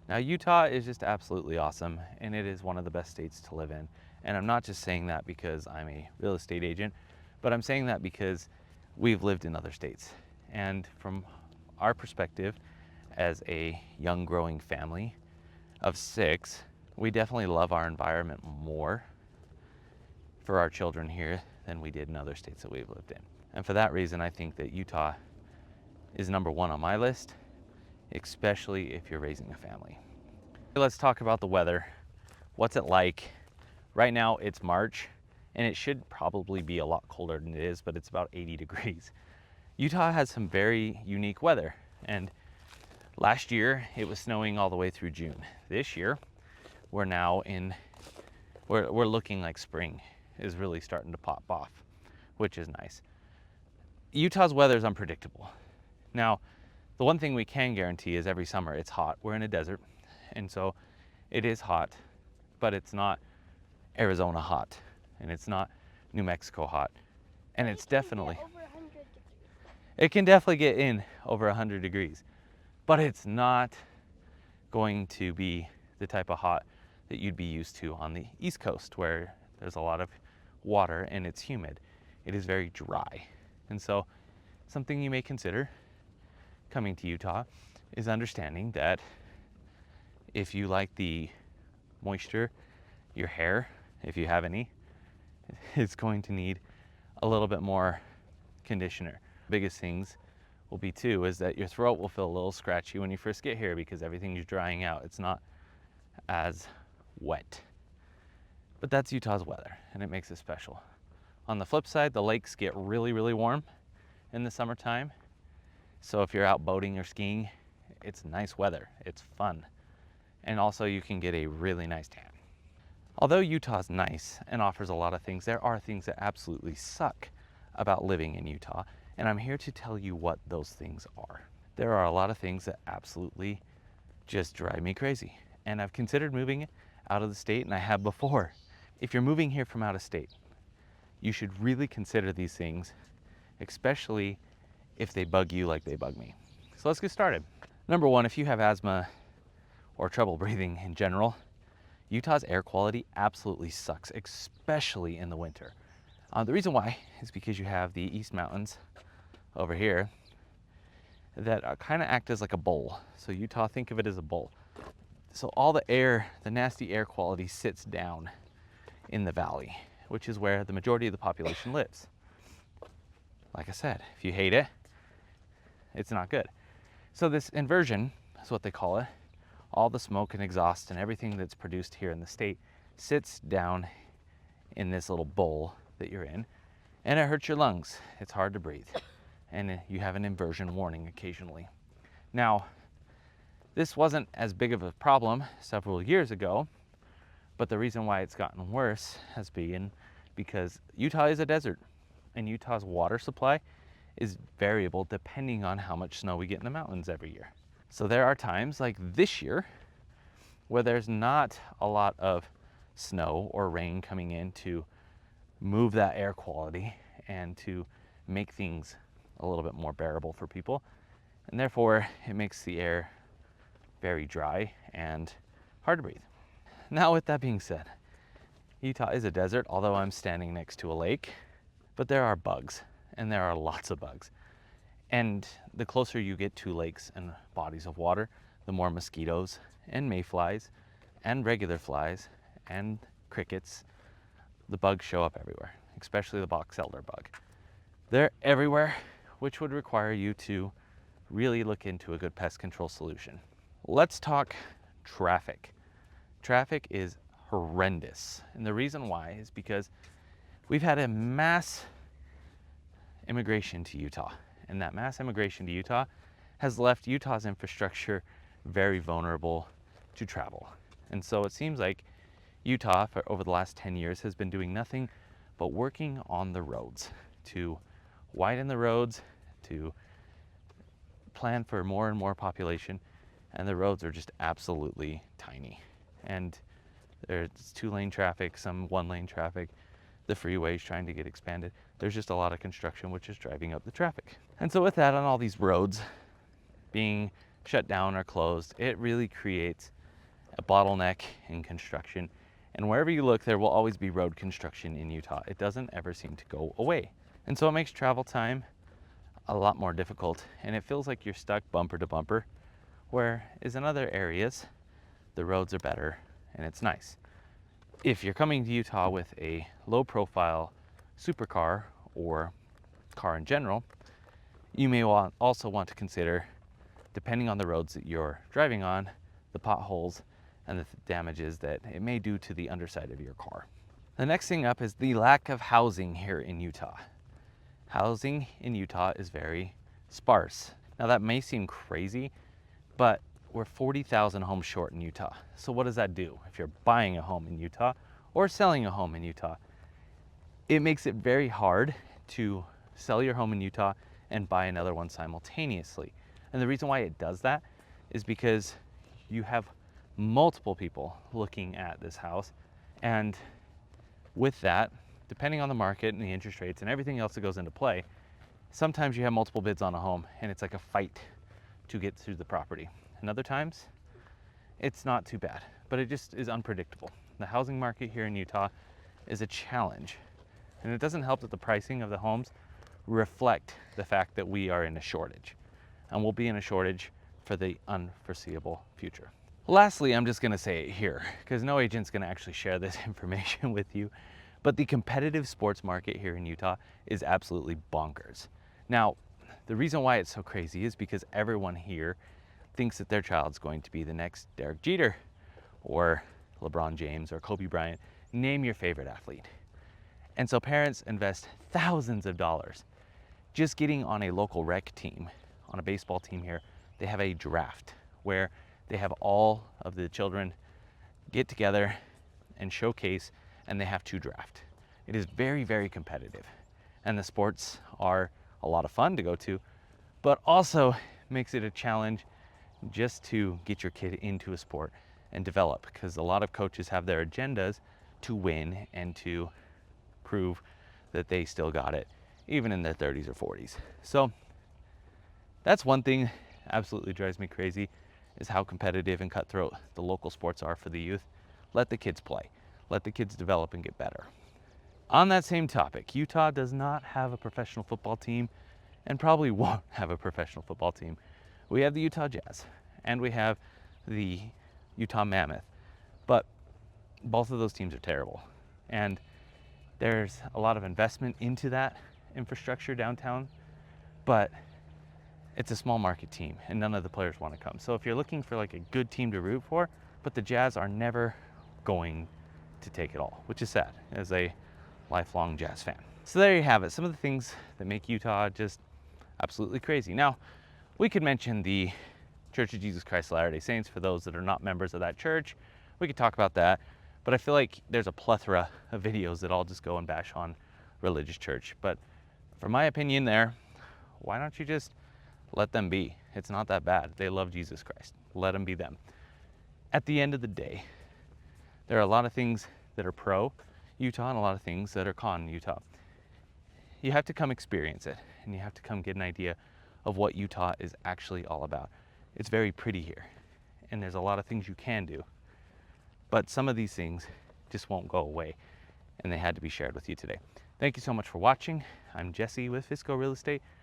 Now, Utah is just absolutely awesome, and it is one of the best states to live in. And I'm not just saying that because I'm a real estate agent, but I'm saying that because we've lived in other states. And from our perspective, as a young growing family of 6, we definitely love our environment more for our children here than we did in other states that we've lived in. And for that reason, I think that Utah is number 1 on my list, especially if you're raising a family. Let's talk about the weather. What's it like? Right now it's March, and it should probably be a lot colder than it is, but it's about 80 degrees. Utah has some very unique weather, and last year it was snowing all the way through June. This year we're looking like spring is really starting to pop off, which is nice. Utah's weather is unpredictable. Now, the one thing we can guarantee is every summer it's hot. We're in a desert, and so it is hot, but it's not Arizona hot, and it's not New Mexico hot, and it's definitely, it can definitely get in over 100 degrees, but it's not going to be the type of hot that you'd be used to on the East Coast, where there's a lot of water and it's humid. It is very dry. And so something you may consider coming to Utah is understanding that if you like the moisture, your hair, if you have any, is going to need a little bit more conditioner. Biggest things will be too is that your throat will feel a little scratchy when you first get here because everything is drying out. It's not as wet. But that's Utah's weather, and it makes it special. On the flip side, the lakes get really, really warm in the summertime. So if you're out boating or skiing, it's nice weather. It's fun. And also you can get a really nice tan. Although Utah's nice and offers a lot of things, there are things that absolutely suck about living in Utah, and I'm here to tell you what those things are. There are a lot of things that absolutely just drive me crazy, and I've considered moving out of the state, and I have before. If you're moving here from out of state, you should really consider these things, especially if they bug you like they bug me. So let's get started. Number 1, if you have asthma or trouble breathing in general, Utah's air quality absolutely sucks, especially in the winter. The reason why is because you have the East Mountains over here that kind of act as like a bowl. So Utah, think of it as a bowl. So all the air, the nasty air quality sits down in the valley, which is where the majority of the population lives. Like I said, if you hate it, it's not good. So this inversion is what they call it. All the smoke and exhaust and everything that's produced here in the state sits down in this little bowl that you're in, and it hurts your lungs. It's hard to breathe, and you have an inversion warning occasionally. Now, this wasn't as big of a problem several years ago, but the reason why it's gotten worse has been because Utah is a desert, and Utah's water supply is variable depending on how much snow we get in the mountains every year. So there are times like this year where there's not a lot of snow or rain coming in to move that air quality and to make things a little bit more bearable for people. And therefore, it makes the air very dry and hard to breathe. Now, with that being said, Utah is a desert, although I'm standing next to a lake, but there are bugs, and there are lots of bugs. And the closer you get to lakes and bodies of water, the more mosquitoes and mayflies and regular flies and crickets, the bugs show up everywhere, especially the box elder bug. They're everywhere, which would require you to really look into a good pest control solution. Let's talk traffic. Traffic is horrendous, and the reason why is because we've had a mass immigration to Utah, and that mass immigration to Utah has left Utah's infrastructure very vulnerable to travel. And so it seems like Utah, for over the last 10 years, has been doing nothing but working on the roads to widen the roads, to plan for more and more population, and the roads are just absolutely tiny. And there's 2-lane traffic, some 1-lane traffic, the freeway's trying to get expanded. There's just a lot of construction, which is driving up the traffic. And so with that, on all these roads being shut down or closed, it really creates a bottleneck in construction. And wherever you look, there will always be road construction in Utah. It doesn't ever seem to go away. And so it makes travel time a lot more difficult, and it feels like you're stuck bumper to bumper, whereas in other areas, the roads are better and it's nice. If you're coming to Utah with a low profile supercar or car in general, you may also want to consider, depending on the roads that you're driving on, the potholes and the damages that it may do to the underside of your car. The next thing up is the lack of housing here in Utah. Housing in Utah is very sparse. Now that may seem crazy, but we're 40,000 homes short in Utah. So what does that do? If you're buying a home in Utah or selling a home in Utah, it makes it very hard to sell your home in Utah and buy another one simultaneously. And the reason why it does that is because you have multiple people looking at this house, and with that, depending on the market and the interest rates and everything else that goes into play, sometimes you have multiple bids on a home and it's like a fight to get through the property. And other times, it's not too bad, but it just is unpredictable. The housing market here in Utah is a challenge, and it doesn't help that the pricing of the homes reflect the fact that we are in a shortage, and we'll be in a shortage for the unforeseeable future. Lastly, I'm just gonna say it here, because no agent's gonna actually share this information with you, but the competitive sports market here in Utah is absolutely bonkers. Now, the reason why it's so crazy is because everyone here thinks that their child's going to be the next Derek Jeter or LeBron James or Kobe Bryant, name your favorite athlete. And so parents invest thousands of dollars just getting on a local rec team, on a baseball team here. They have a draft where they have all of the children get together and showcase, and they have to draft. It is very, very competitive. And the sports are a lot of fun to go to, but also makes it a challenge just to get your kid into a sport and develop, because a lot of coaches have their agendas to win and to prove that they still got it, even in their 30s or 40s. So that's one thing absolutely drives me crazy, is how competitive and cutthroat the local sports are for the youth. Let the kids play. Let the kids develop and get better. On that same topic, Utah does not have a professional football team and probably won't have a professional football team. We have the Utah Jazz and we have the Utah Mammoth, but both of those teams are terrible. And there's a lot of investment into that infrastructure downtown, but it's a small market team and none of the players want to come. So if you're looking for like a good team to root for, but the Jazz are never going to take it all, which is sad as a lifelong Jazz fan. So there you have it, some of the things that make Utah just absolutely crazy. Now, we could mention the Church of Jesus Christ of Latter-day Saints for those that are not members of that church. We could talk about that, but I feel like there's a plethora of videos that all just go and bash on religious church. But for my opinion there, why don't you just let them be? It's not that bad. They love Jesus Christ. Let them be them. At the end of the day, there are a lot of things that are pro Utah and a lot of things that are con Utah. You have to come experience it, and you have to come get an idea of what Utah is actually all about. It's very pretty here, and there's a lot of things you can do, but some of these things just won't go away, and they had to be shared with you today. Thank you so much for watching. I'm Jesse with Fisco Real Estate,